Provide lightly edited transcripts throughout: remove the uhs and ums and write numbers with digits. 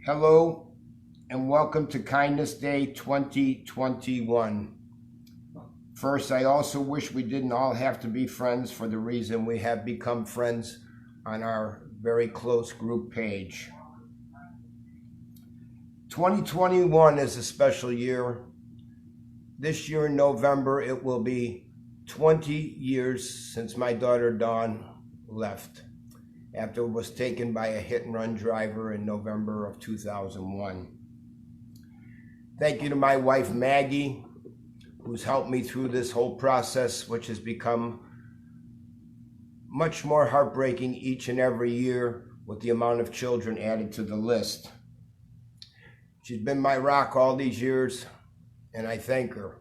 Hello and welcome to Kindness Day 2021. First, I also wish we didn't all have to be friends for the reason we have become friends on our very close group page. 2021 is a special year. This year in November, it will be 20 years since my daughter Dawn left after it was taken by a hit-and-run driver in November of 2001. Thank you to my wife Maggie, who's helped me through this whole process, which has become much more heartbreaking each and every year with the amount of children added to the list. She's been my rock all these years, and I thank her.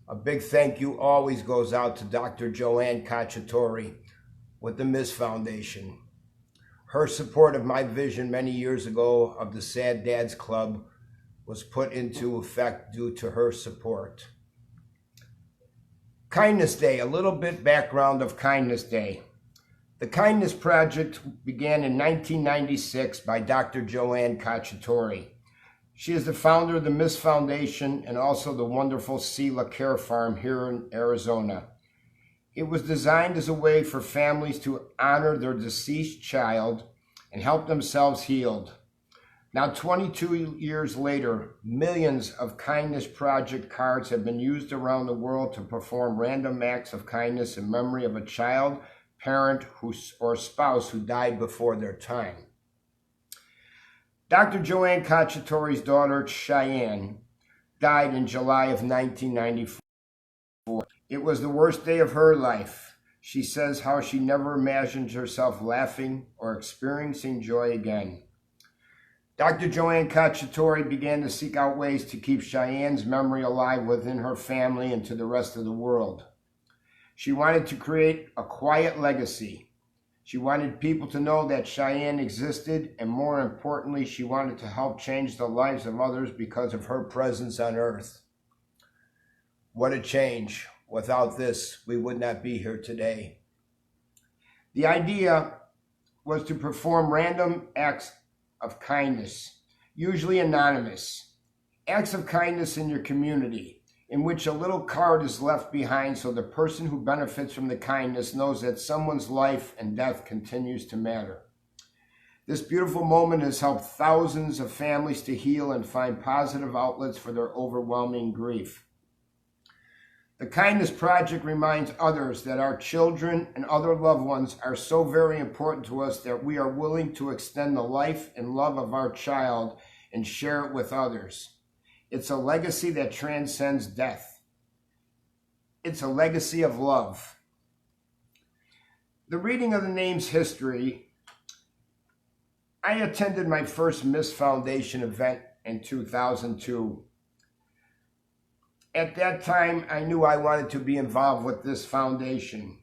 A big thank you always goes out to Dr. Joanne Cacciatore with the Miss Foundation. Her support of my vision many years ago of the Sad Dads Club was put into effect due to her support. Kindness Day, a little bit background of Kindness Day. The Kindness Project began in 1996 by Dr. Joanne Cacciatore. She is the founder of the Miss Foundation and also the wonderful Sela Care Farm here in Arizona. It was designed as a way for families to honor their deceased child and help themselves heal. Now, 22 years later, millions of Kindness Project cards have been used around the world to perform random acts of kindness in memory of a child, parent, or spouse who died before their time. Dr. Joanne Cacciatore's daughter, Cheyenne, died in July of 1994. It was the worst day of her life. She says how she never imagined herself laughing or experiencing joy again. Dr. Joanne Cacciatore began to seek out ways to keep Cheyenne's memory alive within her family and to the rest of the world. She wanted to create a quiet legacy. She wanted people to know that Cheyenne existed, and more importantly, she wanted to help change the lives of others because of her presence on earth. What a change. Without this, we would not be here today. The idea was to perform random acts of kindness, usually anonymous. Acts of kindness in your community, in which a little card is left behind so the person who benefits from the kindness knows that someone's life and death continues to matter. This beautiful moment has helped thousands of families to heal and find positive outlets for their overwhelming grief. The Kindness Project reminds others that our children and other loved ones are so very important to us that we are willing to extend the life and love of our child and share it with others. It's a legacy that transcends death. It's a legacy of love. The reading of the name's history. I attended my first Miss Foundation event in 2002. At that time, I knew I wanted to be involved with this foundation.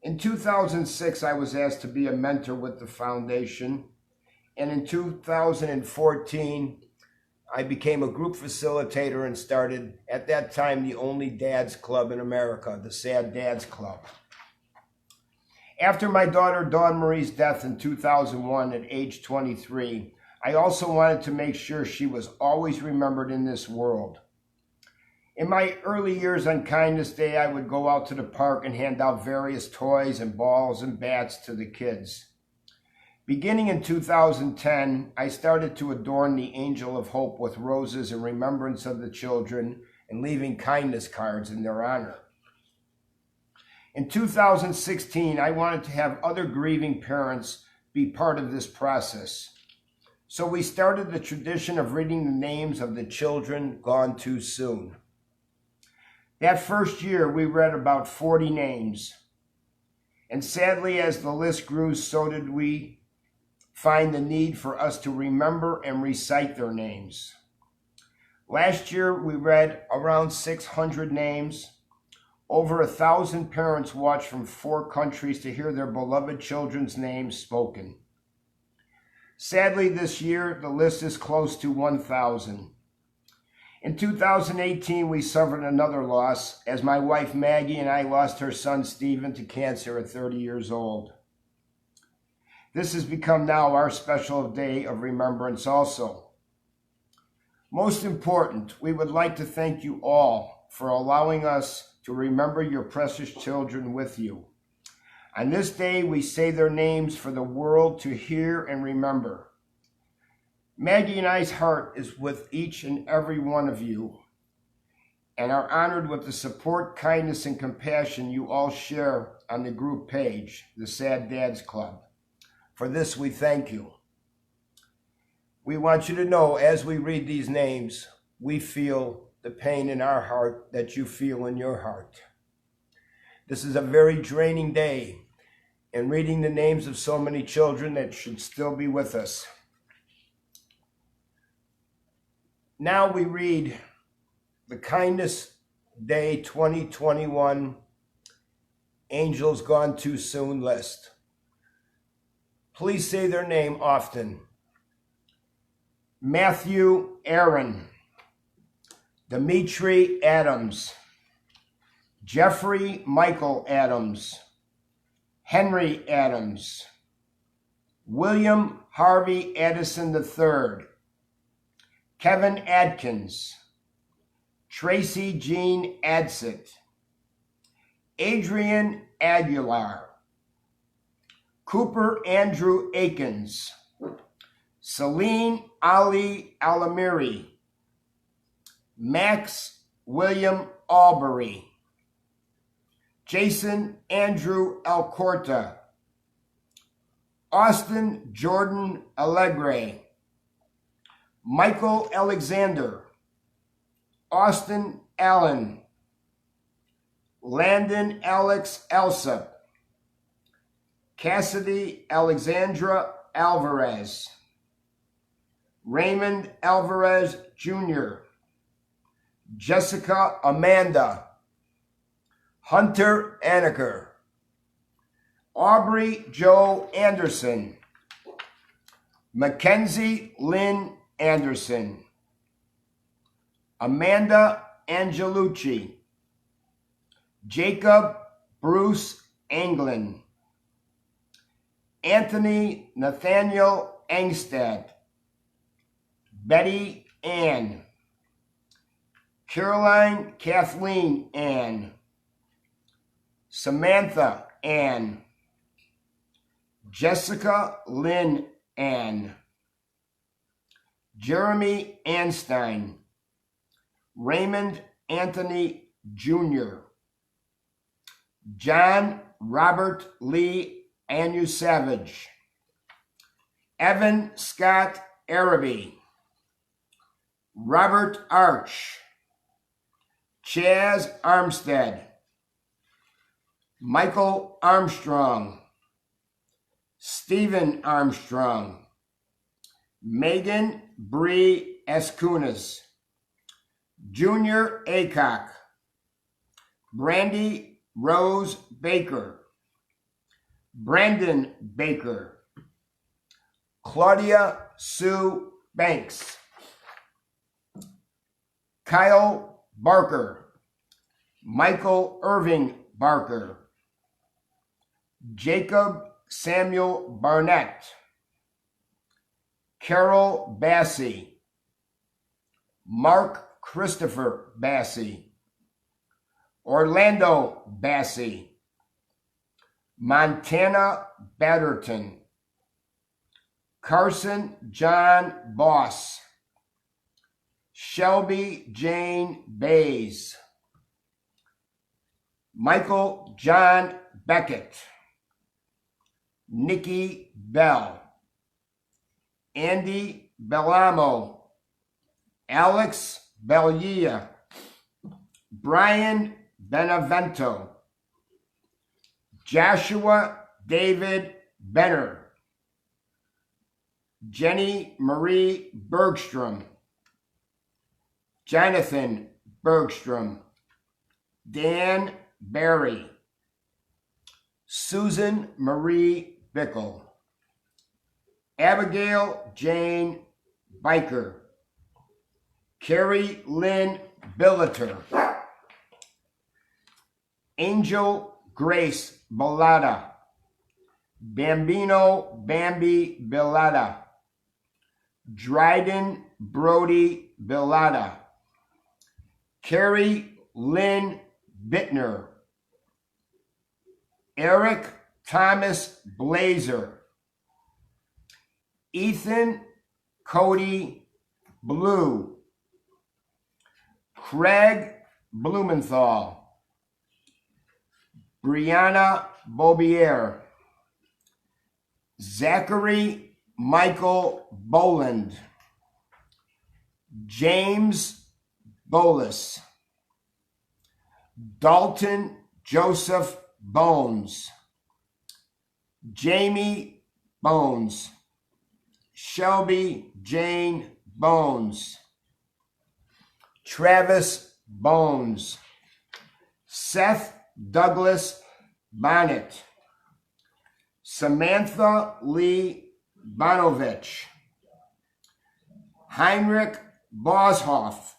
In 2006, I was asked to be a mentor with the foundation. And in 2014, I became a group facilitator and started, at that time, the only dads club in America, the Sad Dads Club. After my daughter Dawn Marie's death in 2001 at age 23, I also wanted to make sure she was always remembered in this world. In my early years on Kindness Day, I would go out to the park and hand out various toys and balls and bats to the kids. Beginning in 2010, I started to adorn the Angel of Hope with roses in remembrance of the children and leaving kindness cards in their honor. In 2016, I wanted to have other grieving parents be part of this process. So we started the tradition of reading the names of the children gone too soon. That first year, we read about 40 names. And sadly, as the list grew, so did we find the need for us to remember and recite their names. Last year, we read around 600 names. Over 1,000 parents watched from 4 countries to hear their beloved children's names spoken. Sadly, this year, the list is close to 1,000. In 2018, we suffered another loss as my wife Maggie and I lost her son Stephen to cancer at 30 years old. This has become now our special day of remembrance also. Most important, we would like to thank you all for allowing us to remember your precious children with you. On this day, we say their names for the world to hear and remember. Maggie and I's heart is with each and every one of you, and are honored with the support, kindness, and compassion you all share on the group page, the Sad Dads Club. For this, we thank you. We want you to know, as we read these names, we feel the pain in our heart that you feel in your heart. This is a very draining day, and reading the names of so many children that should still be with us. Now we read the Kindness Day 2021 Angels Gone Too Soon list. Please say their name often. Matthew Aaron, Dimitri Adams, Jeffrey Michael Adams, Henry Adams, William Harvey Addison III, Kevin Adkins, Tracy Jean Adsit, Adrian Aguilar, Cooper Andrew Akins, Celine Ali Alamiri, Max William Albury, Jason Andrew Alcorta, Austin Jordan Allegre, Michael Alexander, Austin Allen, Landon Alex Elsop, Cassidy Alexandra Alvarez, Raymond Alvarez Jr., Jessica Amanda, Hunter Anaker, Aubrey Joe Anderson, Mackenzie Lynn Anderson, Amanda Angelucci, Jacob Bruce Anglin, Anthony Nathaniel Engstad, Betty Ann, Caroline Kathleen Ann, Samantha Ann, Jessica Lynn Ann, Jeremy Anstein, Raymond Anthony Jr., John Robert Lee Anu Savage, Evan Scott Araby, Robert Arch, Chaz Armstead, Michael Armstrong, Stephen Armstrong, Megan Bree Escunas, Junior Acock, Brandy Rose Baker, Brandon Baker, Claudia Sue Banks, Kyle Barker, Michael Irving Barker, Jacob Samuel Barnett, Carol Bassey, Mark Christopher Bassey, Orlando Bassey, Montana Batterton, Carson John Boss, Shelby Jane Bays, Michael John Beckett, Nikki Bell, Andy Bellamo, Alex Bellia, Brian Benevento, Joshua David Benner, Jenny Marie Bergstrom, Jonathan Bergstrom, Dan Barry, Susan Marie Bickle, Abigail Jane Biker, Carrie Lynn Billiter, Angel Grace Bellata, Bambino Bambi Billada, Dryden Brody Billada, Carrie Lynn Bittner, Eric Thomas Blazer, Ethan Cody Blue, Craig Blumenthal, Brianna Bobier, Zachary Michael Boland, James Bolus, Dalton Joseph Bones, Jamie Bones, Shelby Jane Bones, Travis Bones, Seth Douglas Bonnet, Samantha Lee Bonovich, Heinrich Boshoff,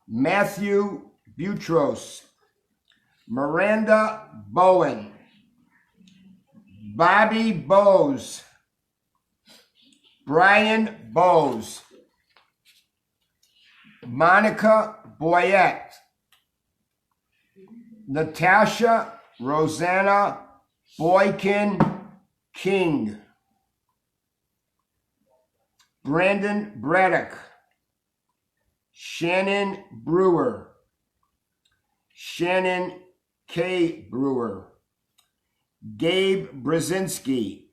Matthew Butros, Miranda Bowen, Bobby Bowes, Brian Bowes, Monica Boyette, Natasha Rosanna Boykin King, Brandon Braddock, Shannon Brewer, Shannon K. Brewer, Gabe Brzezinski,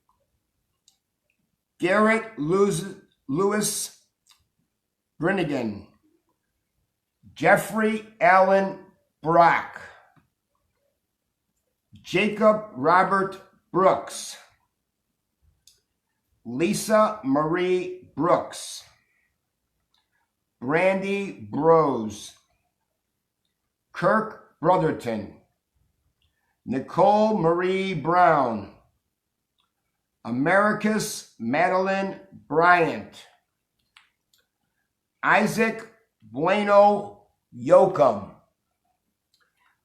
Garrett Lewis Brinnigan, Jeffrey Allen Brock, Jacob Robert Brooks, Lisa Marie Brooks, Brandy Brose, Kirk Brotherton, Nicole Marie Brown, Americus Madeline Bryant, Isaac Bueno Yoakum,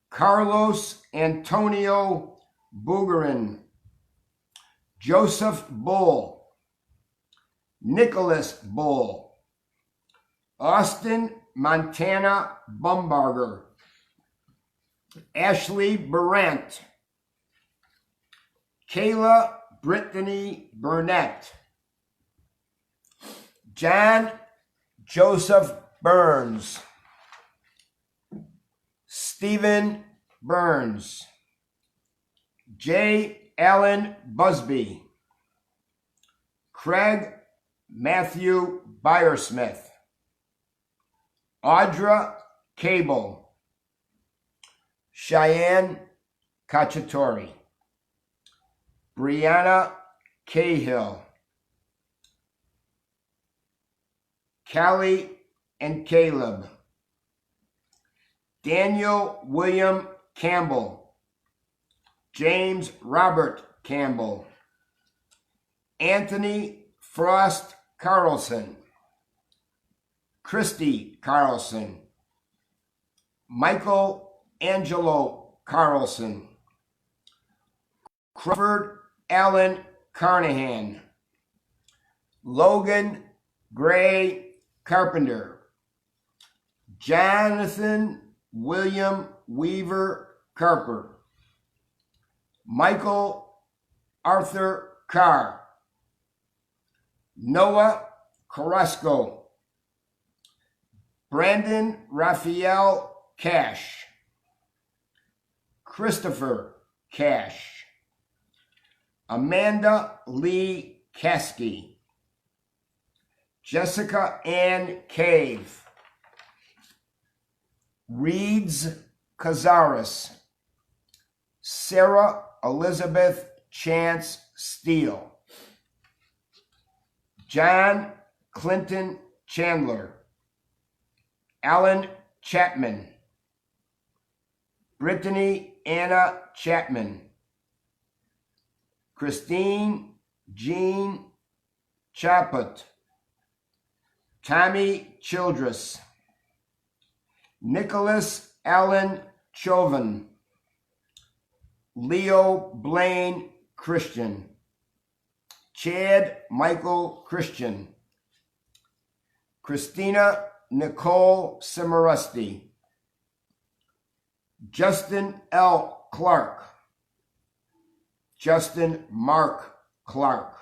Carlos Antonio Bugarin, Joseph Bull, Nicholas Bull, Austin Montana Bumbarger, Ashley Brandt, Kayla Brittany Burnett, John Joseph Burns, Stephen Burns, J. Allen Busby, Craig Matthew Byersmith, Audra Cable, Cheyenne Cacciatore, Brianna Cahill, Callie and Caleb, Daniel William Campbell, James Robert Campbell, Anthony Frost Carlson, Christy Carlson, Michael Angelo Carlson, Crawford Allen Carnahan, Logan Gray Carpenter, Jonathan William Weaver Carper, Michael Arthur Carr, Noah Carrasco, Brandon Raphael Cash, Christopher Cash, Amanda Lee Caskey, Jessica Ann Cave, Reeds Cazares, Sarah Elizabeth Chance Steele, John Clinton Chandler, Alan Chapman, Brittany Anna Chapman, Christine Jean Chaput, Tommy Childress, Nicholas Allen Chauvin, Leo Blaine Christian. Chad Michael Christian. Christina Nicole Cimarusti. Justin L. Clark. Justin Mark Clark.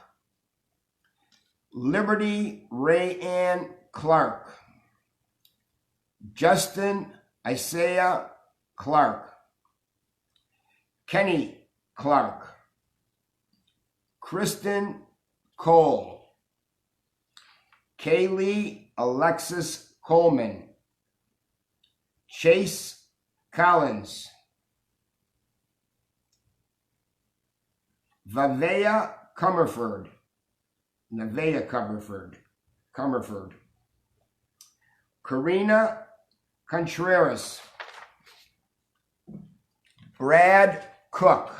Liberty Ray Ann Clark. Justin Isaiah Clark. Kenny Clark. Kristen Cole. Kaylee Alexis Coleman. Chase Collins. Nevaeh Comerford. Karina Contreras. Brad Cook.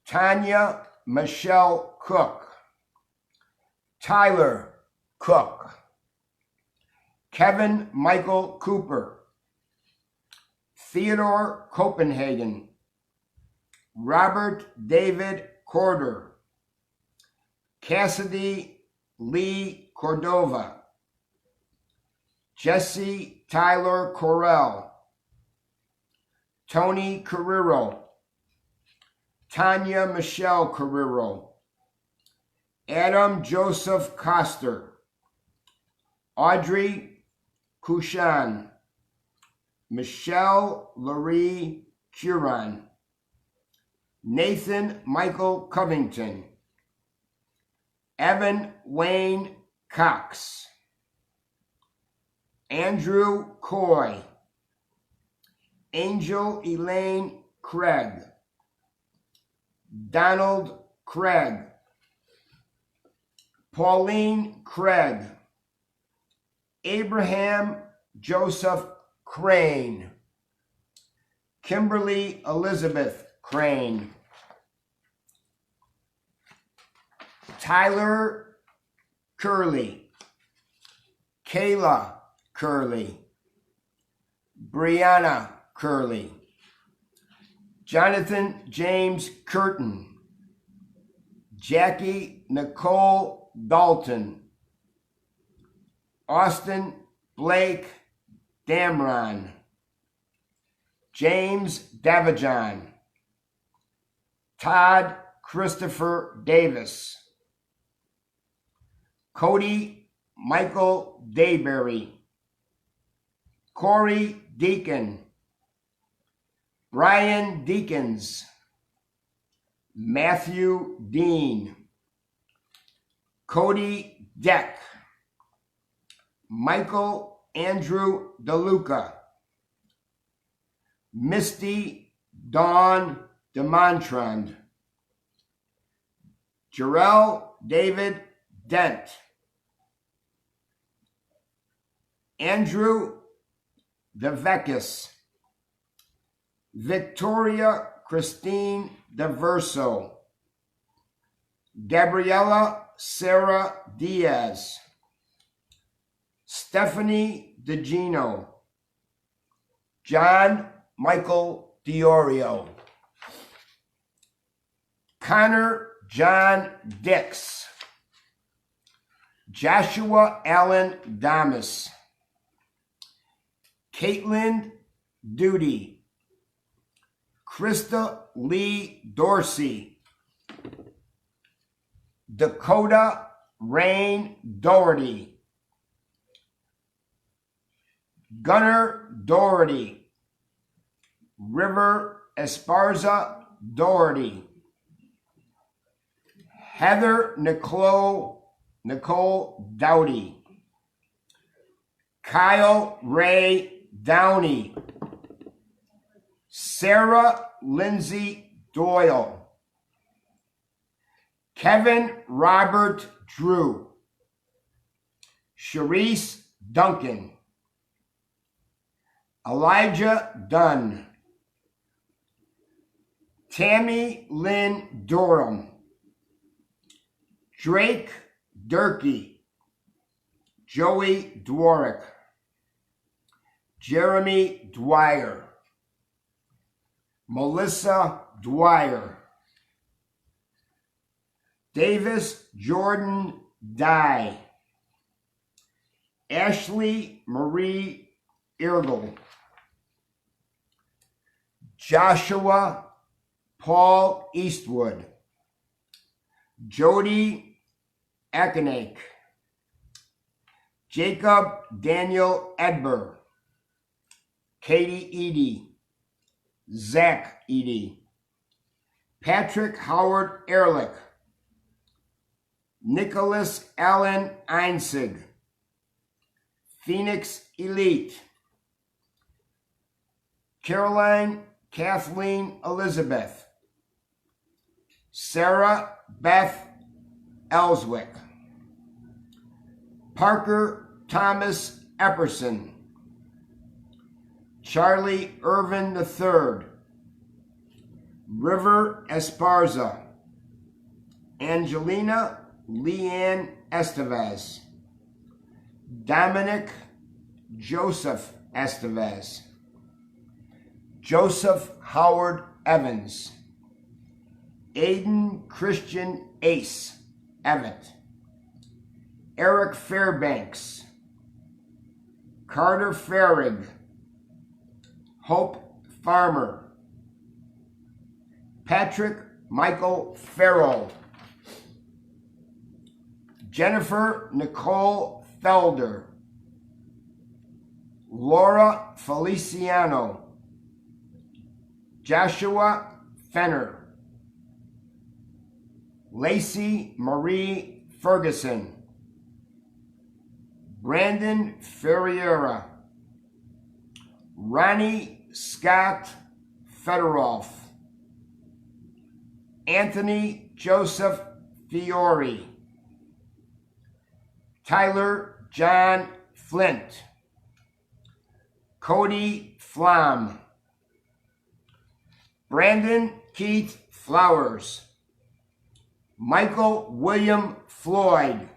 Tanya Michelle Cook. Tyler Cook. Kevin Michael Cooper. Theodore Copenhagen. Robert David Corder. Cassidy Lee Cordova. Jesse Tyler Correll. Tony Carrero. Tanya Michelle Carrero. Adam Joseph Coster. Audrey Kushan. Michelle Laurie Curon. Nathan Michael Covington. Evan Wayne Cox. Andrew Coy. Angel Elaine Craig. Donald Craig. Pauline Craig. Abraham Joseph Crane. Kimberly Elizabeth Crane. Tyler Curley. Kayla Curley. Brianna Curley. Jonathan James Curtin. Jackie Nicole Dalton. Austin Blake Damron. James Davajon. Todd Christopher Davis. Cody Michael Dayberry. Corey Deacon. Brian Deacons. Matthew Dean. Cody Deck. Michael Andrew DeLuca. Misty Dawn DeMontrand. Jarrell David Dent. Andrew DeVecchis. Victoria Christine DeVerso. Gabriella Sarah Diaz. Stephanie DeGino. John Michael Diorio. Connor John Dix. Joshua Allen Damas. Caitlin Duty. Krista Lee Dorsey. Dakota Rain Doherty. Gunnar Doherty. River Esparza Doherty. Heather Nicole Dowdy. Kyle Ray Downey. Sarah Lindsay Doyle. Kevin Robert Drew. Sharice Duncan. Elijah Dunn. Tammy Lynn Durham. Drake Durkee. Joey Dworick. Jeremy Dwyer. Melissa Dwyer. Davis Jordan Dye, Ashley Marie Irgle, Joshua Paul Eastwood, Jody Akinake, Jacob Daniel Edber, Katie Edie, Zach Edie, Patrick Howard Ehrlich, Nicholas Allen Einzig, Phoenix Elite, Caroline Kathleen Elizabeth, Sarah Beth Ellswick, Parker Thomas Epperson, Charlie Irvin III, River Esparza, Angelina Leanne Estevez, Dominic Joseph Estevez, Joseph Howard Evans, Aiden Christian Ace Evett, Eric Fairbanks, Carter Farrig, Hope Farmer, Patrick Michael Farrell, Jennifer Nicole Felder, Laura Feliciano, Joshua Fenner, Lacey Marie Ferguson, Brandon Ferreira, Ronnie Scott Fedorov, Anthony Joseph Fiore, Tyler John Flint, Cody Flom, Brandon Keith Flowers, Michael William Floyd,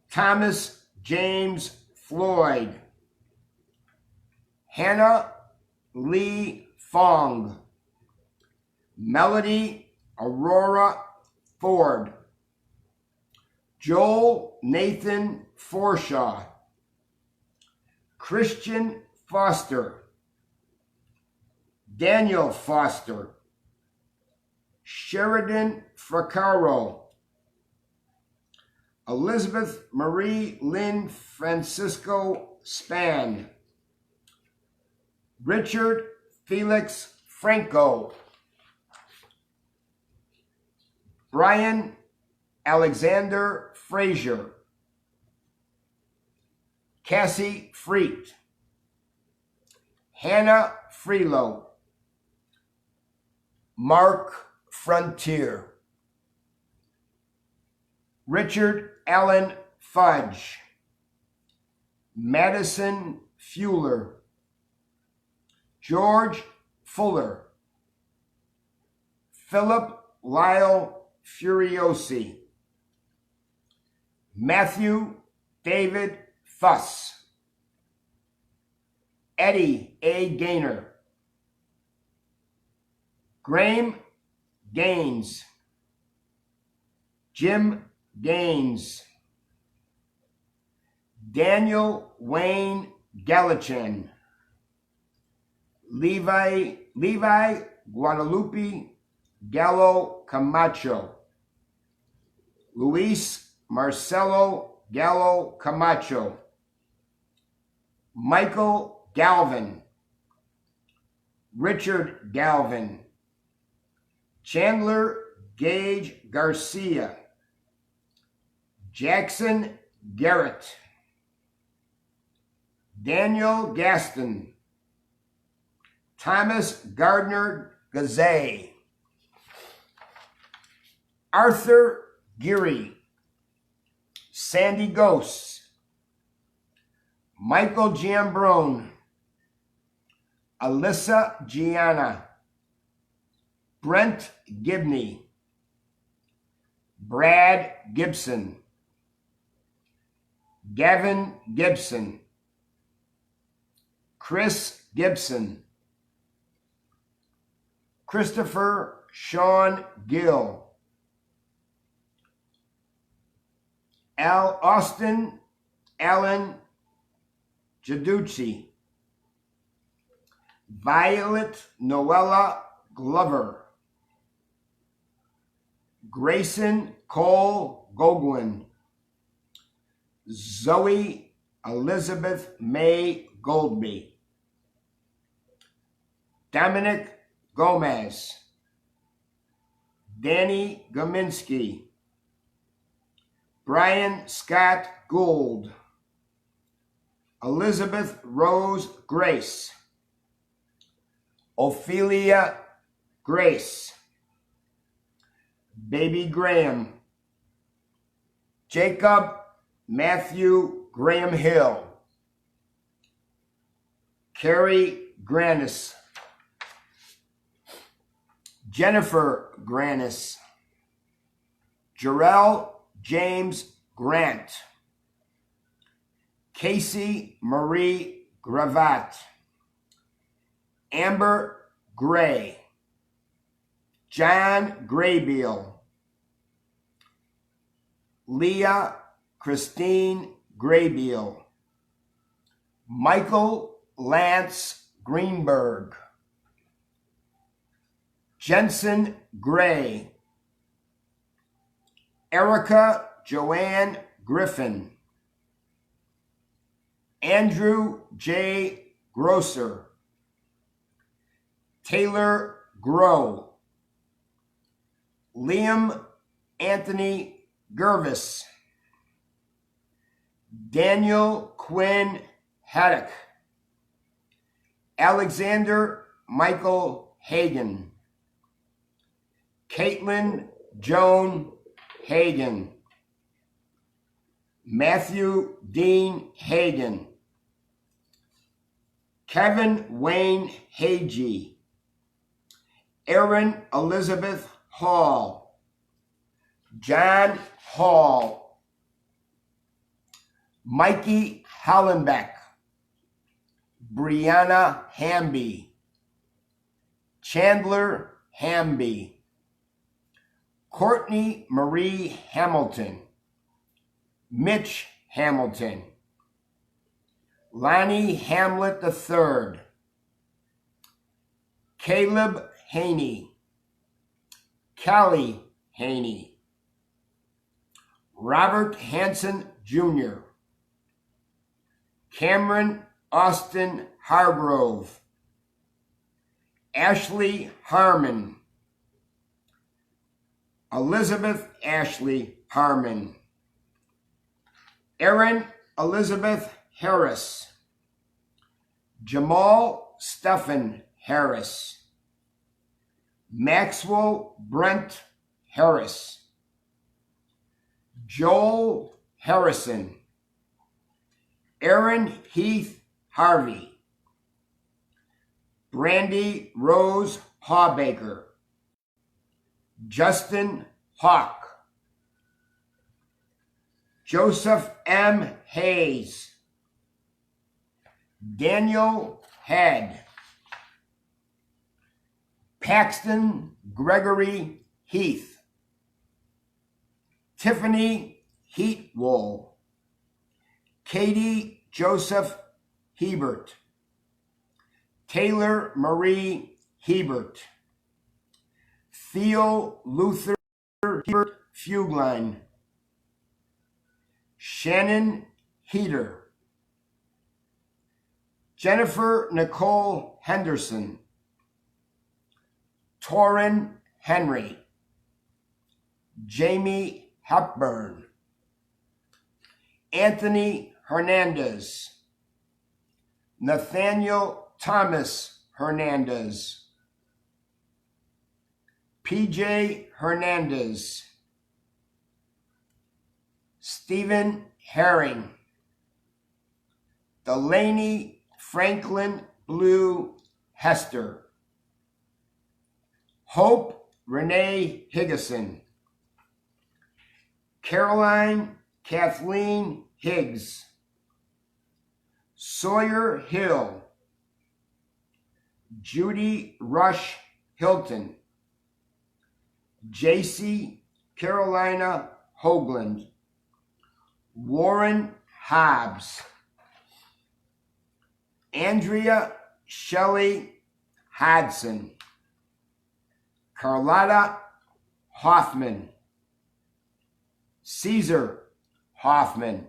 Thomas James Floyd, Hannah Lee Fong, Melody Aurora Ford, Joel Nathan Forshaw, Christian Foster, Daniel Foster, Sheridan Fracaro, Elizabeth Marie Lynn Francisco Span, Richard Felix Franco, Brian Alexander Frazier, Cassie Freet, Hannah Freelo, Mark Frontier, Richard Allen Fudge, Madison Fuller, George Fuller, Philip Lyle Furiosi, Matthew David Fuss, Eddie A. Gaynor, Graham Gaines, Jim Gaines, Daniel Wayne Galichin, Levi Guadalupe Gallo Camacho, Luis Marcelo Gallo Camacho, Michael Galvin, Richard Galvin, Chandler Gage Garcia, Jackson Garrett, Daniel Gaston, Thomas Gardner Gazay, Arthur Geary, Sandy Ghosts, Michael Giambrone, Alyssa Gianna, Brent Gibney, Brad Gibson, Gavin Gibson, Chris Gibson, Christopher Sean Gill, Austin Allen Jaducci, Violet Noella Glover, Grayson Cole Goglin, Zoe Elizabeth May Goldby, Dominic Gomez, Danny Gominski, Brian Scott Gould, Elizabeth Rose Grace, Ophelia Grace, Baby Graham, Jacob Matthew Graham Hill, Carrie Granis, Jennifer Granis, Jarrell James Grant, Casey Marie Gravatt, Amber Gray, John Graybeal, Leah Christine Graybeal, Michael Lance Greenberg, Jensen Gray, Erica Joanne Griffin, Andrew J. Grosser, Taylor Grow, Liam Anthony Gervis, Daniel Quinn Haddock, Alexander Michael Hagan, Caitlin Joan Hagan, Matthew Dean Hagan, Kevin Wayne Hagee, Erin Elizabeth Hall, John Hall, Mikey Hollenbeck, Brianna Hamby, Chandler Hamby, Courtney Marie Hamilton, Mitch Hamilton, Lonnie Hamlet III, Caleb Haney, Callie Haney, Robert Hanson Jr., Cameron Austin Hargrove, Ashley Harmon, Elizabeth Ashley Harmon, Erin Elizabeth Harris, Jamal Stephen Harris, Maxwell Brent Harris, Joel Harrison, Aaron Heath Harvey, Brandy Rose Hawbaker, Justin Hawk, Joseph M. Hayes, Daniel Head, Paxton Gregory Heath, Tiffany Heatwool, Katie Joseph Hebert, Taylor Marie Hebert, Theo Luther Hebert Fugline, Shannon Heater, Jennifer Nicole Henderson, Torrin Henry, Jamie Hepburn, Anthony Hernandez, Nathaniel Thomas Hernandez, PJ Hernandez, Stephen Herring, Delaney Franklin Blue Hester, Hope Renee Higgison, Caroline Kathleen Higgs, Sawyer Hill, Judy Rush Hilton, JC Carolina Hoagland, Warren Hobbs, Andrea Shelley Hodson, Carlotta Hoffman, Caesar Hoffman,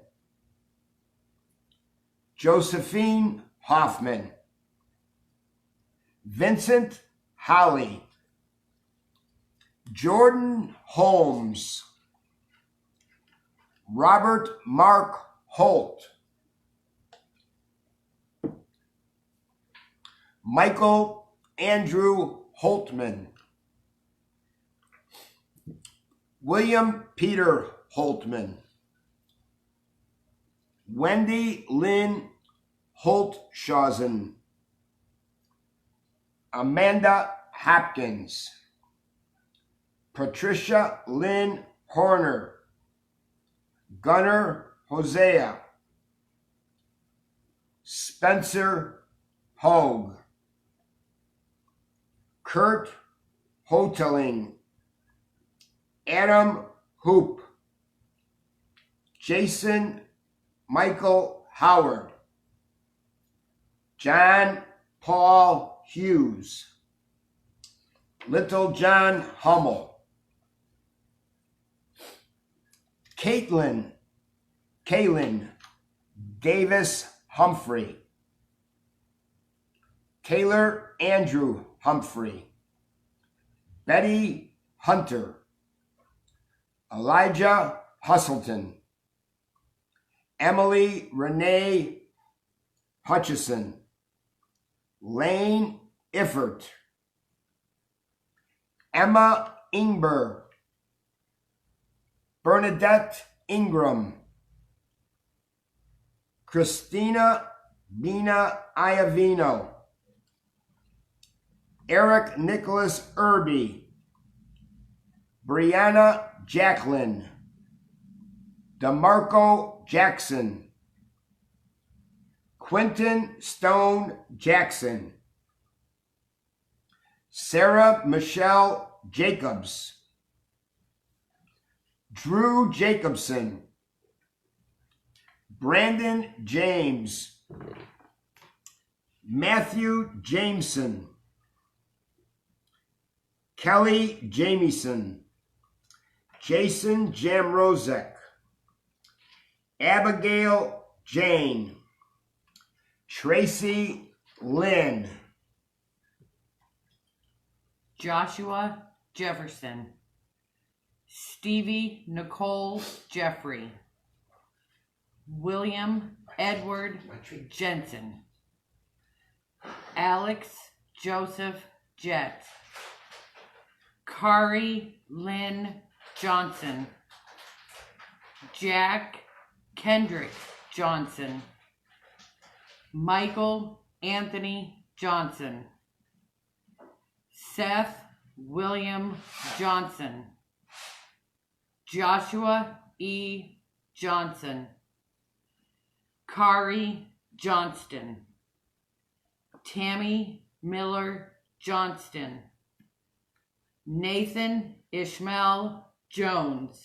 Josephine Hoffman, Vincent Holly, Jordan Holmes, Robert Mark Holt, Michael Andrew Holtman, William Peter Holtman, Wendy Lynn Holtshausen, Amanda Hopkins, Patricia Lynn Horner, Gunnar Hosea, Spencer Hogue, Kurt Hoteling, Adam Hoop, Jason Michael Howard, John Paul Hughes, Little John Hummel, Kaylin Davis Humphrey, Taylor Andrew Humphrey, Betty Hunter, Elijah Hustleton, Emily Renee Hutchison, Lane Iffert, Emma Ingber, Bernadette Ingram, Christina Bina Iavino, Eric Nicholas Irby, Brianna Jacqueline, DeMarco Jackson, Quentin Stone Jackson, Sarah Michelle Jacobs, Drew Jacobson, Brandon James, Matthew Jameson, Kelly Jamieson, Jason Jamrozek, Abigail Jane, Tracy Lynn, Joshua Jefferson, Stevie Nicole Jeffrey, William Edward Jensen, Alex Joseph Jett, Kari Lynn Johnson, Jack Kendrick Johnson, Michael Anthony Johnson, Seth William Johnson, Joshua E. Johnson, Kari Johnston, Tammy Miller Johnston, Nathan Ishmael Jones,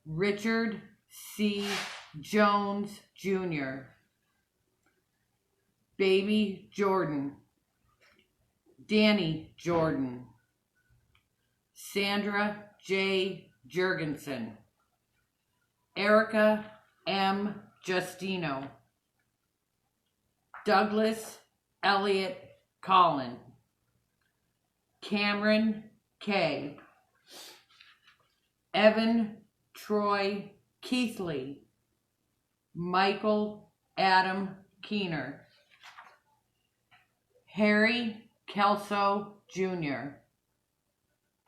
Richard C. Jones Jr., Baby Jordan, Danny Jordan, Sandra J. Jurgensen, Erica M. Justino, Douglas Elliott Collin, Cameron K., Evan Troy Keithley, Michael Adam Keener, Harry Kelso Jr.,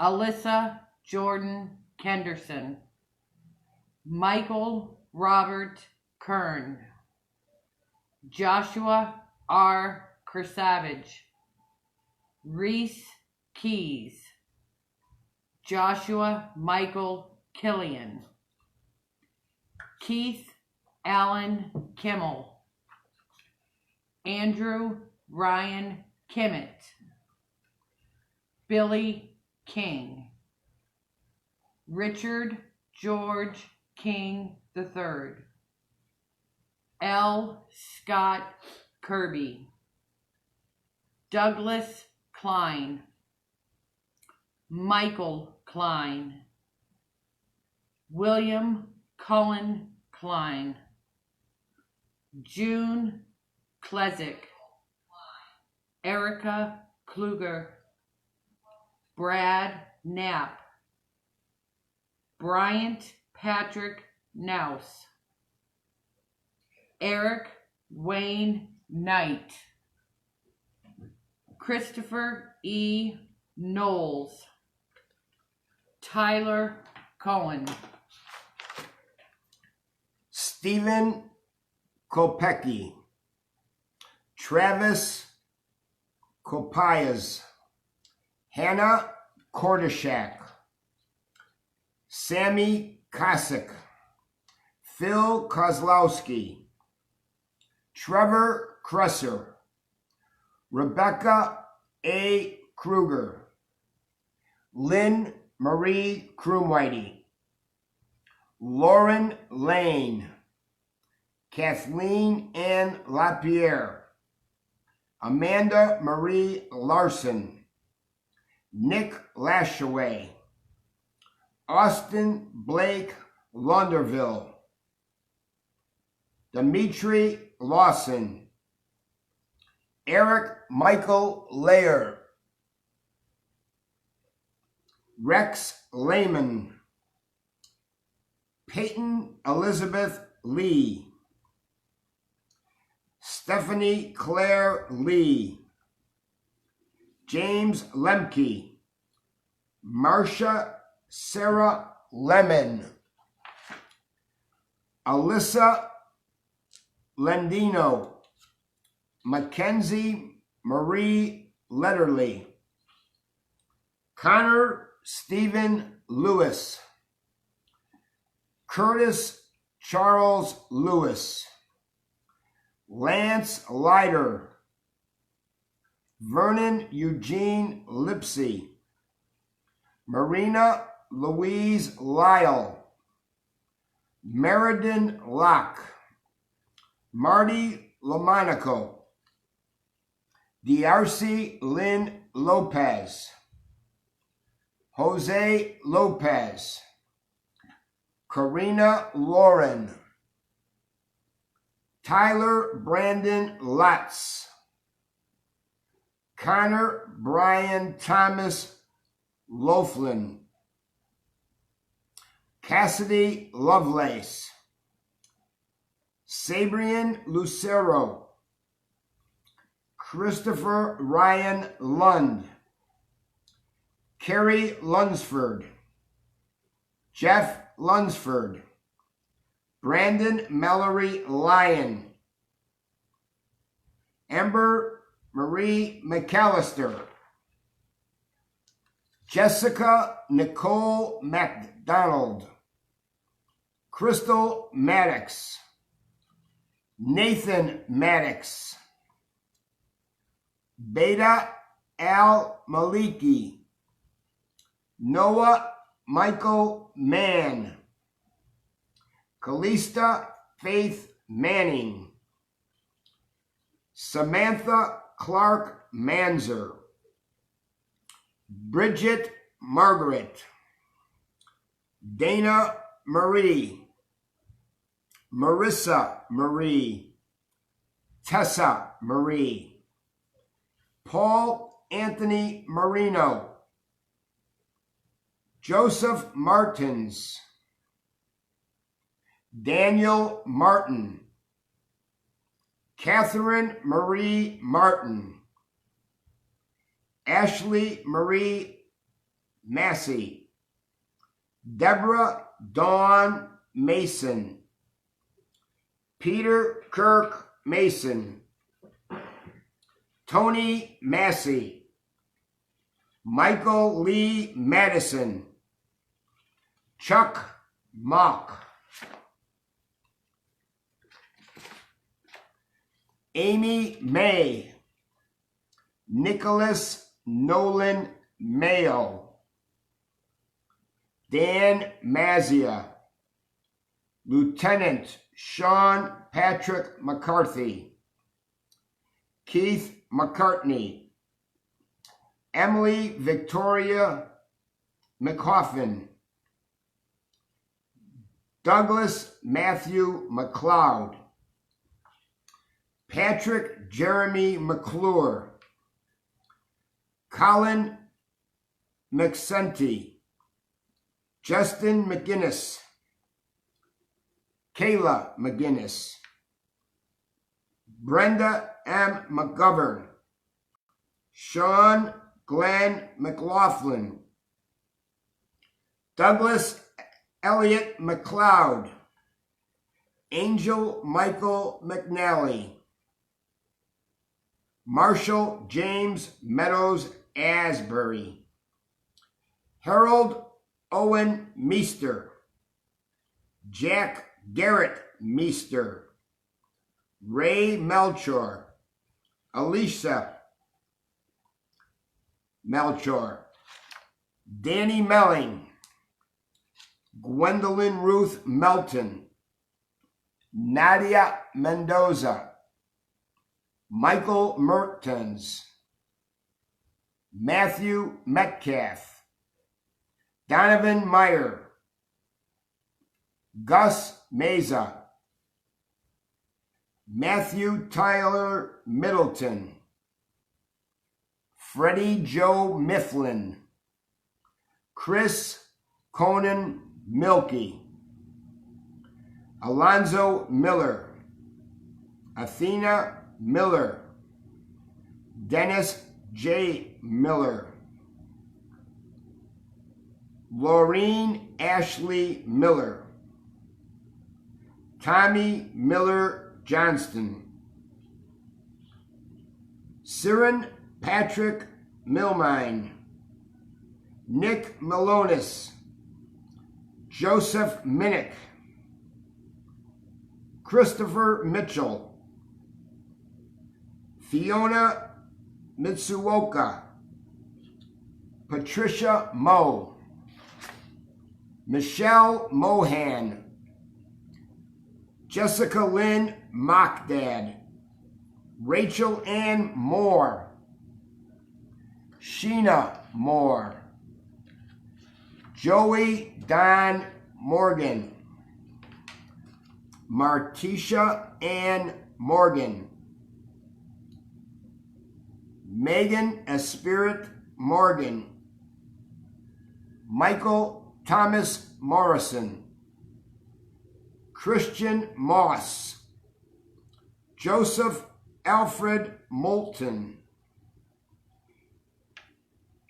Alyssa Jordan Kenderson, Michael Robert Kern, Joshua R. Kersavage, Reese Keys, Joshua Michael Killian, Keith Allen Kimmel, Andrew Ryan Kimmett, Billy King, Richard George King III. L. Scott Kirby. Douglas Klein. Michael Klein. William Cullen Klein. June Klezik. Erica Kluger. Brad Knapp. Bryant Patrick Nouse. Eric Wayne Knight. Christopher E. Knowles. Tyler Cohen. Stephen Kopecki. Travis Kopayas. Hannah Kordashak. Sammy Kosick. Phil Kozlowski. Trevor Kresser. Rebecca A. Kruger. Lynn Marie Krumwhitey. Lauren Lane. Kathleen Ann LaPierre. Amanda Marie Larson. Nick Lashaway. Austin Blake Launderville. Dimitri Lawson. Eric Michael Layer. Rex Lehman. Peyton Elizabeth Lee. Stephanie Claire Lee. James Lemke. Marcia Sarah Lemon. Alyssa Lendino. Mackenzie Marie Letterly. Connor Stephen Lewis. Curtis Charles Lewis. Lance Leiter. Vernon Eugene Lipsy. Marina Louise Lyle. Meriden Locke. Marty Lamonaco. D'Arcy Lynn Lopez. Jose Lopez. Karina Lauren. Tyler Brandon Lutz. Connor Brian Thomas Loughlin. Cassidy Lovelace. Sabrian Lucero. Christopher Ryan Lund. Kerry Lunsford. Jeff Lunsford. Brandon Mallory Lyon. Amber Marie McAllister. Jessica Nicole MacDonald. Crystal Maddox. Nathan Maddox. Beta Al Maliki. Noah Michael Mann. Calista Faith Manning. Samantha Clark Manzer. Bridget Margaret. Dana Marie. Marissa Marie. Tessa Marie. Paul Anthony Marino. Joseph Martins. Daniel Martin. Catherine Marie Martin. Ashley Marie Massey. Deborah Dawn Mason. Peter Kirk Mason. Tony Massey. Michael Lee Madison. Chuck Mock. Amy May. Nicholas Nolan Mayo. Dan Mazia. Lieutenant Sean Patrick McCarthy, Keith McCartney, Emily Victoria McCoffin, Douglas Matthew McLeod, Patrick Jeremy McClure, Colin McSenty, Justin McGinnis, Kayla McGinnis, Brenda M. McGovern, Sean Glenn McLaughlin, Douglas Elliott McLeod, Angel Michael McNally, Marshall James Meadows Asbury, Harold Owen Meester, Jack Garrett Meester, Ray Melchor, Alicia Melchor, Danny Melling, Gwendolyn Ruth Melton, Nadia Mendoza, Michael Mertens, Matthew Metcalf, Donovan Meyer, Gus Meza, Matthew Tyler Middleton, Freddie Joe Mifflin, Chris Conan Milky, Alonzo Miller, Athena Miller, Dennis J. Miller, Laureen Ashley Miller, Tommy Miller Johnston, Siren Patrick Milmine, Nick Melonis, Joseph Minnick, Christopher Mitchell, Fiona Mitsuoka, Patricia Moe, Michelle Mohan, Jessica Lynn Mockdad, Rachel Ann Moore, Sheena Moore, Joey Don Morgan, Martisha Ann Morgan, Megan Esprit Morgan, Michael Thomas Morrison, Christian Moss, Joseph Alfred Moulton,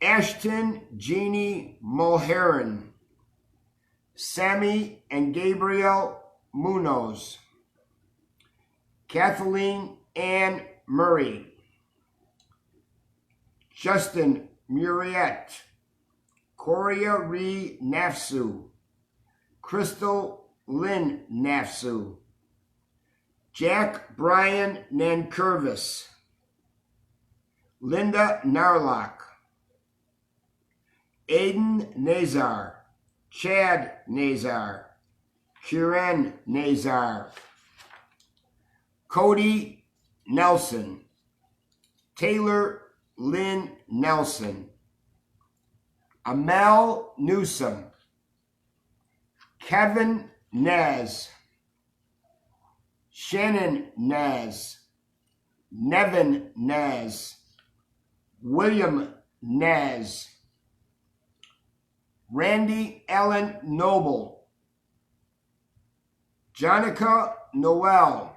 Ashton Jeannie Mulheron, Sammy and Gabriel Munoz, Kathleen Ann Murray, Justin Muriette, Coria Ree Nafsu, Crystal Lynn Nafsu, Jack Brian Nankervis, Linda Narlock, Aiden Nazar, Chad Nazar, Kiran Nazar, Cody Nelson, Taylor Lynn Nelson, Amel Newsom, Kevin Naz, Shannon Naz, Nevin Naz, William Naz, Randy Allen Noble, Jonica Noel,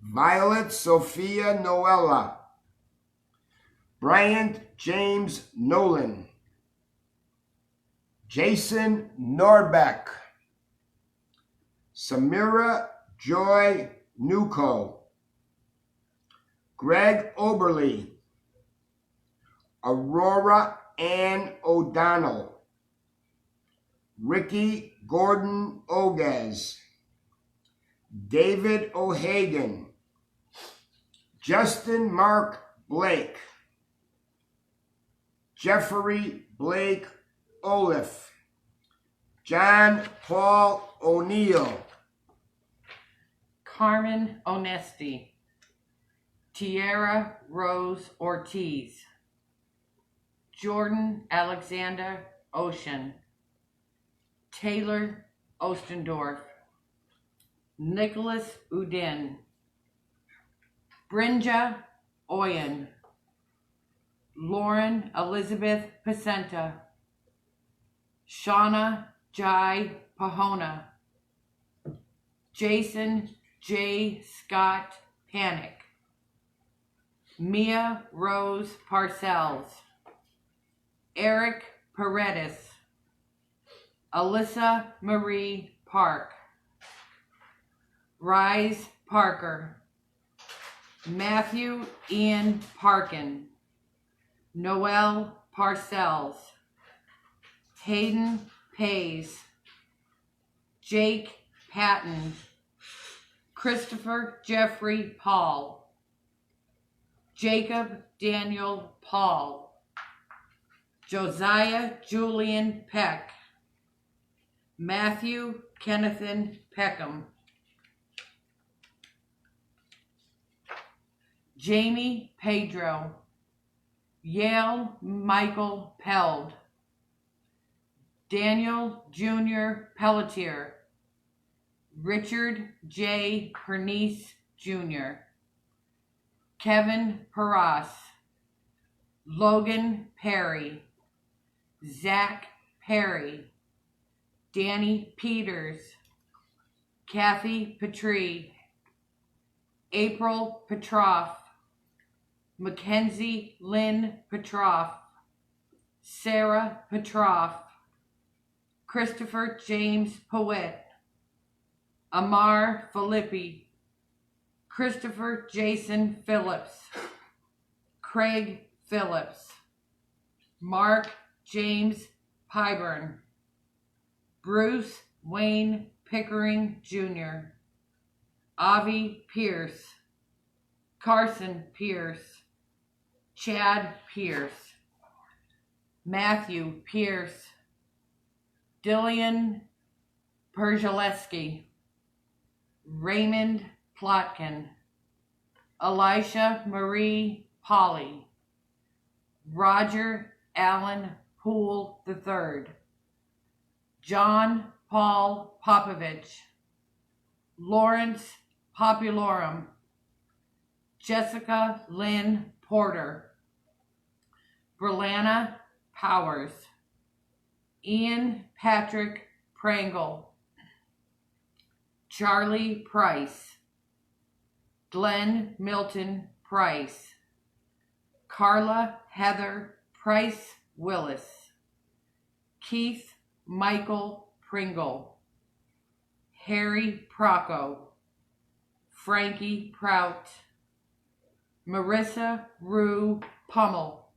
Violet Sophia Noella, Bryant James Nolan, Jason Norbeck, Samira Joy Nuko, Greg Oberly, Aurora Ann O'Donnell, Ricky Gordon Ogues, David O'Hagan, Justin Mark Blake, Jeffrey Blake Olaf, John Paul O'Neill, Carmen Onesti, Tierra Rose Ortiz, Jordan Alexander Ocean, Taylor Ostendorf, Nicholas Udin, Brinja Oyen, Lauren Elizabeth Pacenta, Shauna Jai Pahona, Jason J. Scott Panic, Mia Rose Parcells, Eric Paredes, Alyssa Marie Park, Rise Parker, Matthew Ian Parkin, Noel Parcells, Hayden Pays, Jake Patton, Christopher Jeffrey Paul, Jacob Daniel Paul, Josiah Julian Peck, Matthew Kennethan Peckham, Jamie Pedro, Yale Michael Peld, Daniel Jr. Pelletier, Richard J. Pernice Jr., Kevin Paras, Logan Perry, Zach Perry, Danny Peters, Kathy Petrie, April Petroff, Mackenzie Lynn Petroff, Sarah Petroff, Christopher James Poet, Amar Filippi, Christopher Jason Phillips, Craig Phillips, Mark James Pyburn, Bruce Wayne Pickering Jr., Avi Pierce, Carson Pierce, Chad Pierce, Matthew Pierce, Dillian Perzialeski, Raymond Plotkin, Elisha Marie Polly, Roger Allen Poole III, John Paul Popovich, Lawrence Populorum, Jessica Lynn Porter, Berlana Powers, Ian Patrick Prangle, Charlie Price, Glenn Milton Price, Carla Heather Price Willis, Keith Michael Pringle, Harry Procco, Frankie Prout, Marissa Rue Pummel,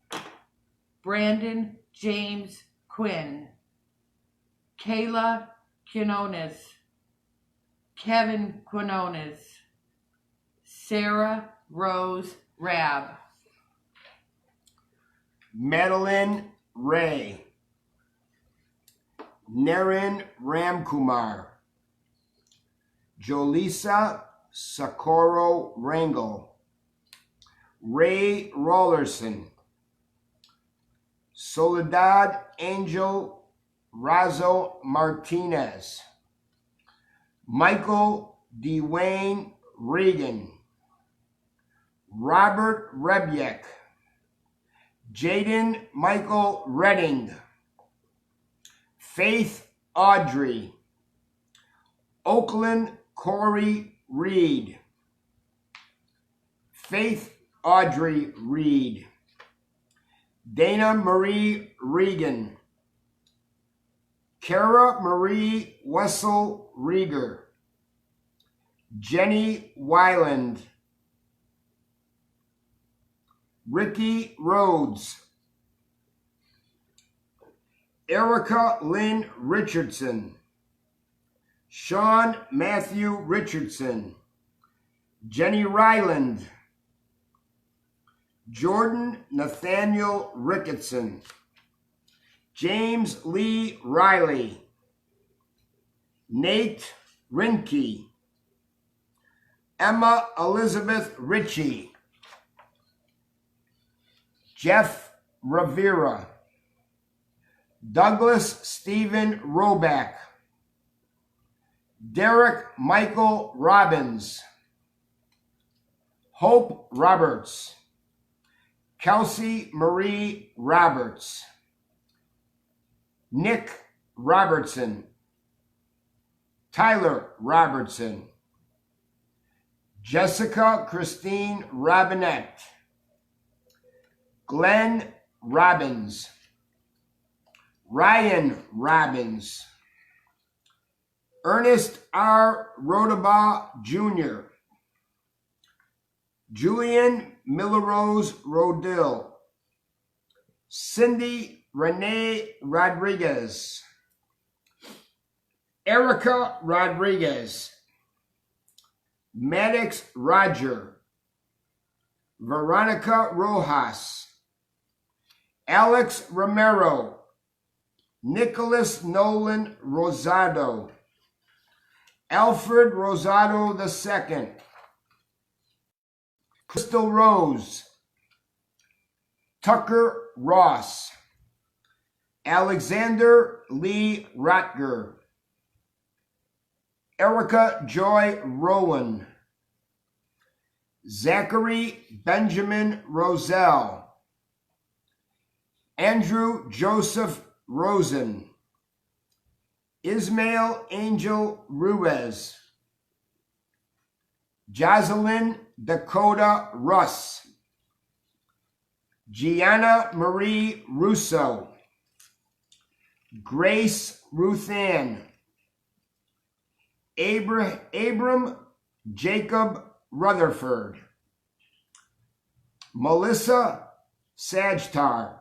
Brandon James Quinn, Kayla Quinones, Kevin Quinones, Sarah Rose Rab, Madeline Ray, Naren Ramkumar, Jolisa Socorro Rangel, Ray Rollerson, Soledad Angel Razo Martinez, Michael Dwayne Regan, Robert Rebiek, Jaden Michael Redding, Faith Audrey, Oakland Corey Reed, Faith Audrey Reed, Dana Marie Regan, Kara Marie Wessel Rieger, Jenny Weiland, Ricky Rhodes, Erica Lynn Richardson, Sean Matthew Richardson, Jenny Ryland, Jordan Nathaniel Ricketson, James Lee Riley, Nate Rinke, Emma Elizabeth Ritchie, Jeff Rivera, Douglas Stephen Roback, Derek Michael Robbins, Hope Roberts, Kelsey Marie Roberts, Nick Robertson, Tyler Robertson, Jessica Christine Robinette, Glenn Robbins, Ryan Robbins, Ernest R. Rodabaugh Jr., Julian Millerose Rodill, Cindy Renee Rodriguez, Erica Rodriguez, Maddox Roger, Veronica Rojas, Alex Romero, Nicholas Nolan Rosado, Alfred Rosado II, Crystal Rose, Tucker Ross, Alexander Lee Rotger, Erica Joy Rowan, Zachary Benjamin Roselle, Andrew Joseph Rosen, Ismail Angel Ruiz, Jocelyn Dakota Russ, Gianna Marie Russo, Grace Ruthann, Abram Jacob Rutherford, Melissa Sajtar,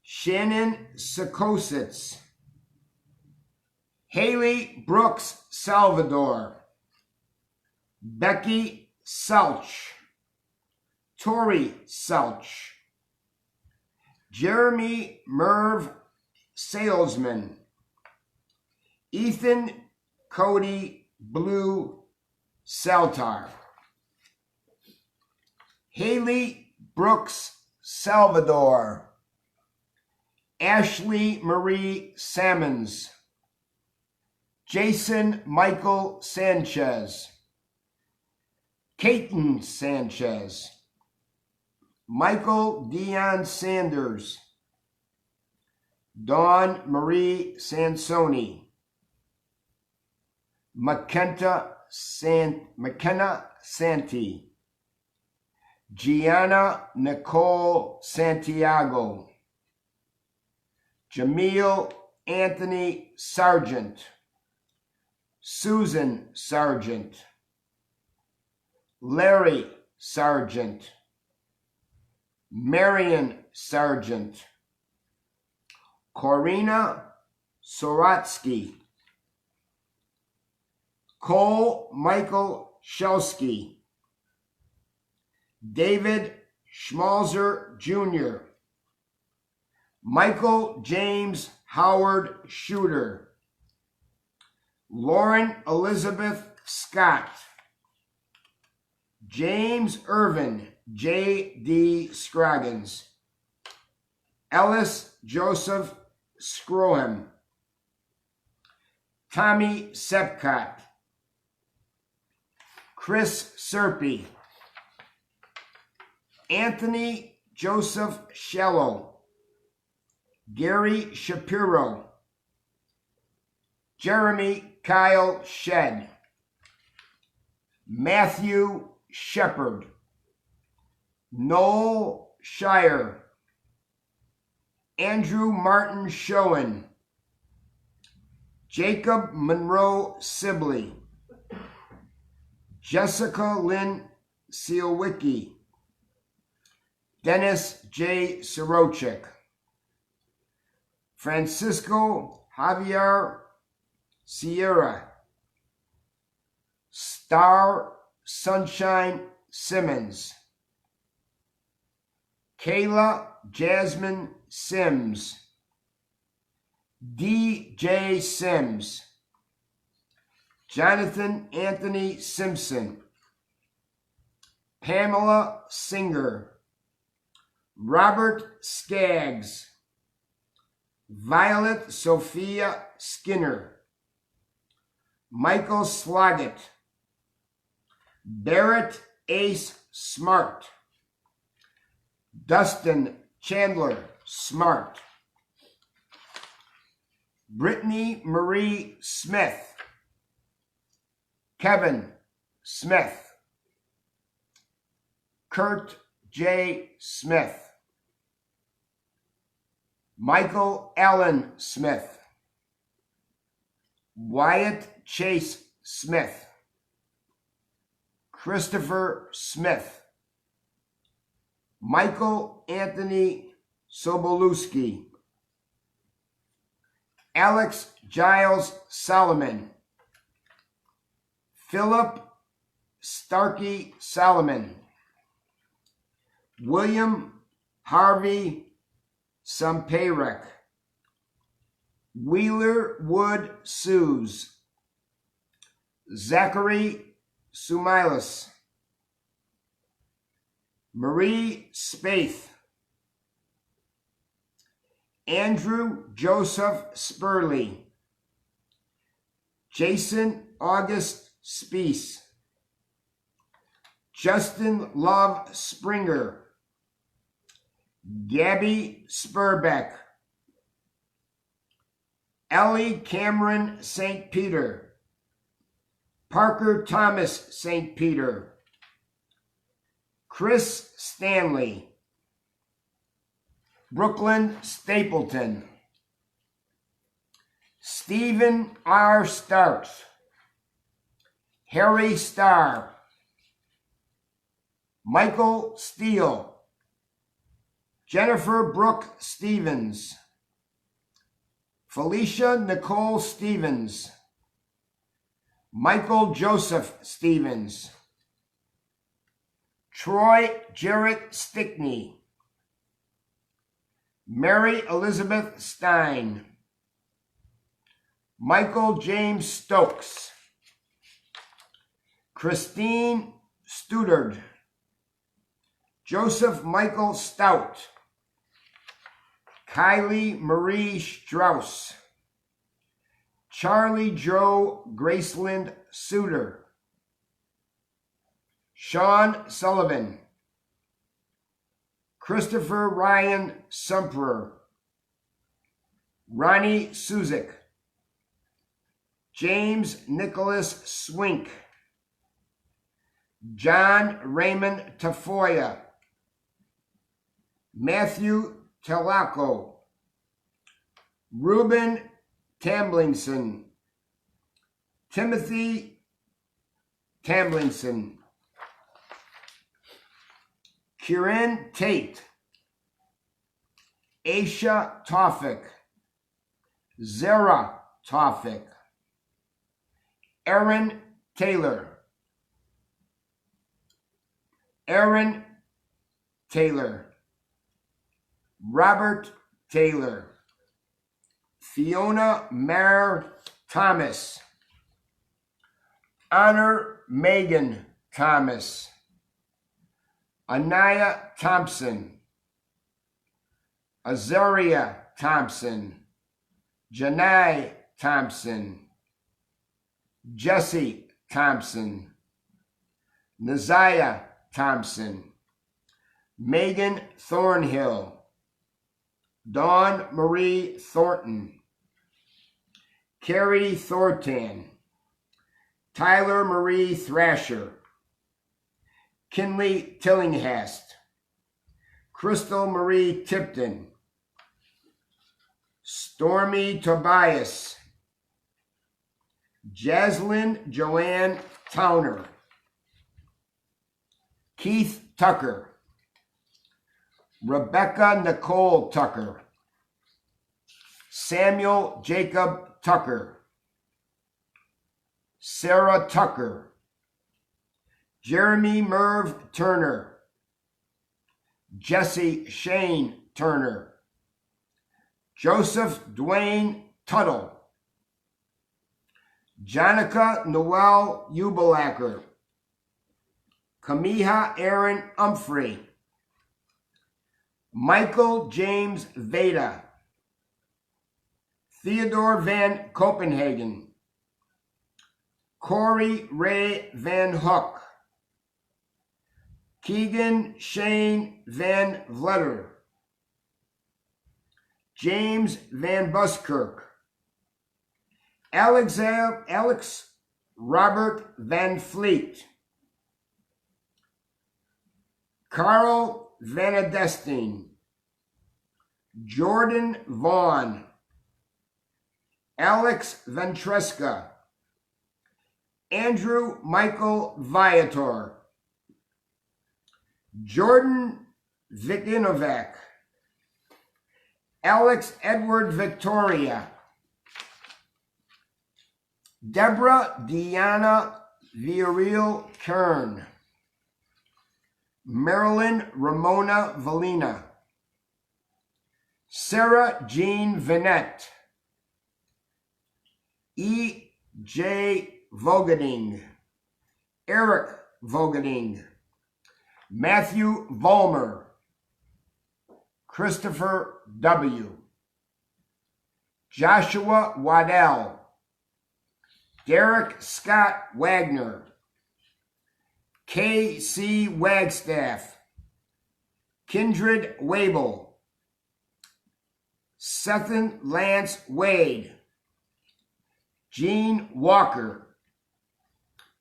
Shannon Sikositz, Haley Brooks Salvador, Becky Selch, Tori Selch, Jeremy Merv Salesman, Ethan Cody Blue Saltar, Haley Brooks Salvador, Ashley Marie Sammons, Jason Michael Sanchez, Caton Sanchez, Michael Dion Sanders, Dawn Marie Sansoni, McKenna Santi, Gianna Nicole Santiago, Jamil Anthony Sargent, Susan Sargent, Larry Sargent, Marion Sargent, Corina Sorotsky, Cole Michael Shelsky, David Schmalzer Jr., Michael James Howard Shooter, Lauren Elizabeth Scott, James Irvin J.D. Scroggins, Ellis Joseph Scrohem, Tommy Sepcott, Chris Serpy, Anthony Joseph Shello, Gary Shapiro, Jeremy Kyle Shed, Matthew Shepard, Noel Shire, Andrew Martin Schoen, Jacob Monroe Sibley, Jessica Lynn Sealwicki, Dennis J. Sorochik, Francisco Javier Sierra, Star Sunshine Simmons, Kayla Jasmine Sims, D.J. Sims, Jonathan Anthony Simpson, Pamela Singer, Robert Skaggs, Violet Sophia Skinner, Michael Sloggett, Barrett Ace Smart, Dustin Chandler Smart, Brittany Marie Smith, Kevin Smith, Kurt J. Smith, Michael Allen Smith, Wyatt Chase Smith, Christopher Smith, Michael Anthony Sobolewski, Alex Giles Solomon, Philip Starkey Solomon, William Harvey Samperek, Wheeler Wood Sues, Zachary Sumilas, Marie Spaeth, Andrew Joseph Spurley, Jason August Spees, Justin Love Springer, Gabby Spurbeck, Ellie Cameron St. Peter, Parker Thomas St. Peter, Chris Stanley, Brooklyn Stapleton, Stephen R. Starks, Harry Starr, Michael Steele, Jennifer Brooke Stevens, Felicia Nicole Stevens, Michael Joseph Stevens, Troy Jarrett Stickney, Mary Elizabeth Stein, Michael James Stokes, Christine Studard, Joseph Michael Stout, Kylie Marie Strauss, Charlie Joe Graceland Suter, Sean Sullivan, Christopher Ryan Sumperer, Ronnie Suzik, James Nicholas Swink, John Raymond Tafoya, Matthew Telaco, Reuben Tamblingson, Timothy Tamblingson, Kieran Tate, Aisha Tawfik, Zara Tawfik, Aaron Taylor, Aaron Taylor, Robert Taylor, Fiona Mare Thomas, Honor Megan Thomas, Anaya Thompson, Azaria Thompson, Janai Thompson, Jesse Thompson, Naziah Thompson, Megan Thornhill, Dawn Marie Thornton, Carrie Thornton, Tyler Marie Thrasher, Kinley Tillinghast, Crystal Marie Tipton, Stormy Tobias, Jaslyn Joanne Towner, Keith Tucker, Rebecca Nicole Tucker, Samuel Jacob Tucker, Sarah Tucker, Jeremy Merv Turner, Jesse Shane Turner, Joseph Dwayne Tuttle, Jonica Noel Ubelacker, Kamiha Aaron Humphrey, Michael James Veda, Theodore Van Copenhagen, Corey Ray Van Hook, Keegan Shane Van Vletter, James Van Buskirk, Alex Robert Van Fleet, Carl Vanadestine, Jordan Vaughn, Alex Ventresca, Andrew Michael Viator, Jordan Vikinovac, Alex Edward Victoria, Deborah Deanna Villarreal Kern, Marilyn Ramona Valina, Sarah Jean Vinette, E. J. Vogading, Eric Vogading, Matthew Vollmer, Christopher W., Joshua Waddell, Derek Scott Wagner, K.C. Wagstaff, Kindred Wable, Sethan Lance Wade, Gene Walker,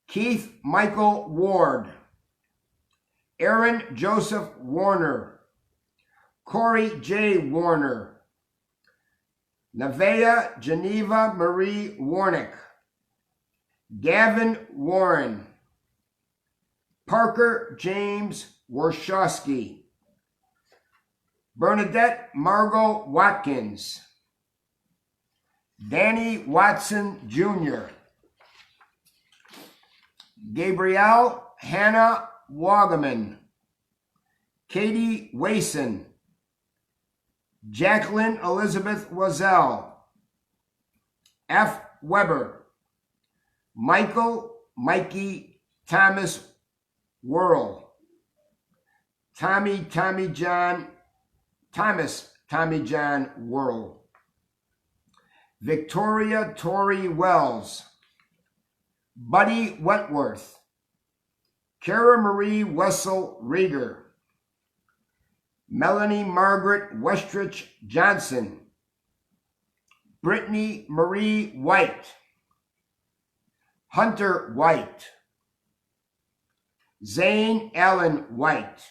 Keith Michael Ward, Aaron Joseph Warner, Corey J. Warner, Nevaeh Geneva Marie Warnick, Gavin Warren, Parker James Warshawski, Bernadette Margot Watkins, Danny Watson Jr., Gabrielle Hannah Wagaman, Katie Wason, Jacqueline Elizabeth Wazell, F. Weber, Mikey Thomas Worrell, Tommy John Worrell, Victoria Tori Wells, Buddy Wentworth, Cara Marie Wessel Rieger, Melanie Margaret Westrich Johnson, Brittany Marie White, Hunter White, Zane Allen White,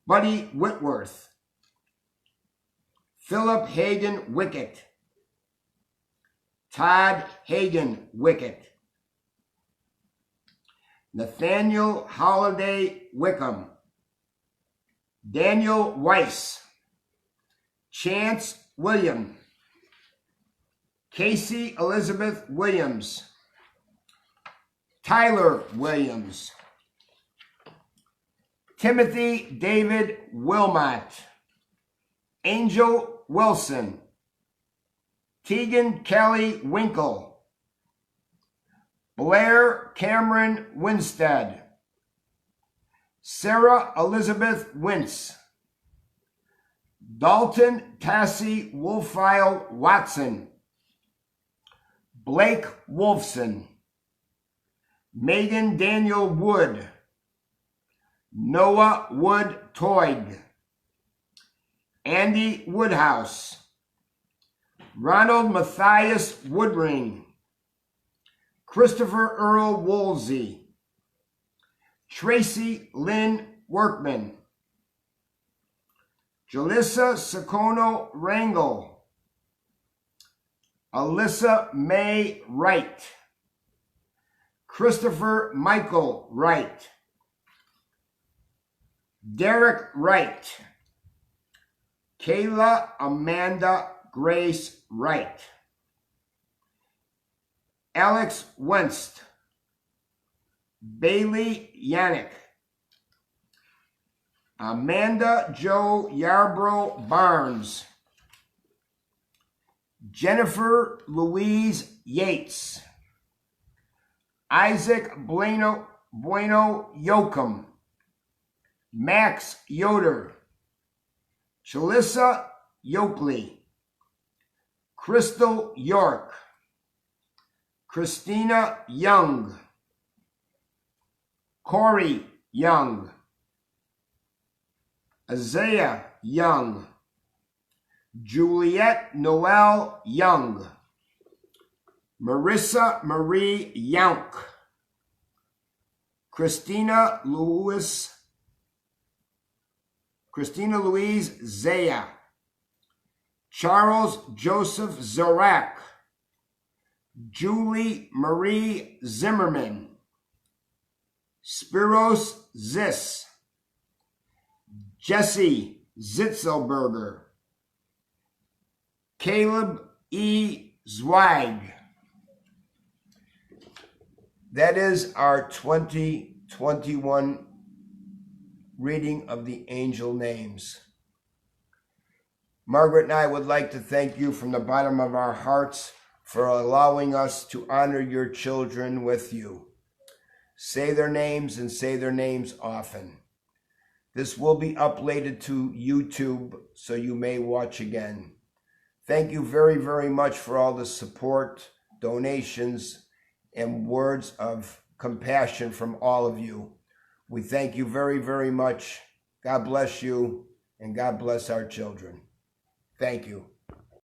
Buddy Whitworth, Philip Hagan Wickett, Todd Hagan Wickett, Nathaniel Holiday Wickham, Daniel Weiss, Chance William, Casey Elizabeth Williams, Tyler Williams, Timothy David Wilmot, Angel Wilson, Tegan Kelly Winkle, Blair Cameron Winstead, Sarah Elizabeth Wintz, Dalton Tassie Wolfile Watson, Blake Wolfson, Megan Daniel Wood, Noah Wood Toig, Andy Woodhouse, Ronald Matthias Woodring, Christopher Earl Woolsey, Tracy Lynn Workman, Jalissa Sakono Rangel, Alyssa May Wright, Christopher Michael Wright, Derek Wright, Kayla Amanda Grace Wright, Alex Wenst, Bailey Yannick, Amanda Jo Yarbrough Barnes, Jennifer Louise Yates, Isaac Bueno Yoakum, Max Yoder, Chalissa Yoakley, Crystal York, Christina Young, Corey Young, Isaiah Young, Juliette Noel Young, Marissa Marie Younk, Christina Louise Zaya, Charles Joseph Zorak, Julie Marie Zimmerman, Spiros Zis, Jesse Zitzelberger, Caleb E. Zweig. That is our 2021 reading of the angel names. Margaret and I would like to thank you from the bottom of our hearts for allowing us to honor your children with you. Say their names and say their names often. This will be uploaded to YouTube, so you may watch again. Thank you very, very much for all the support, donations, and words of compassion from all of you. We thank you very, very much. God bless you, and God bless our children. Thank you.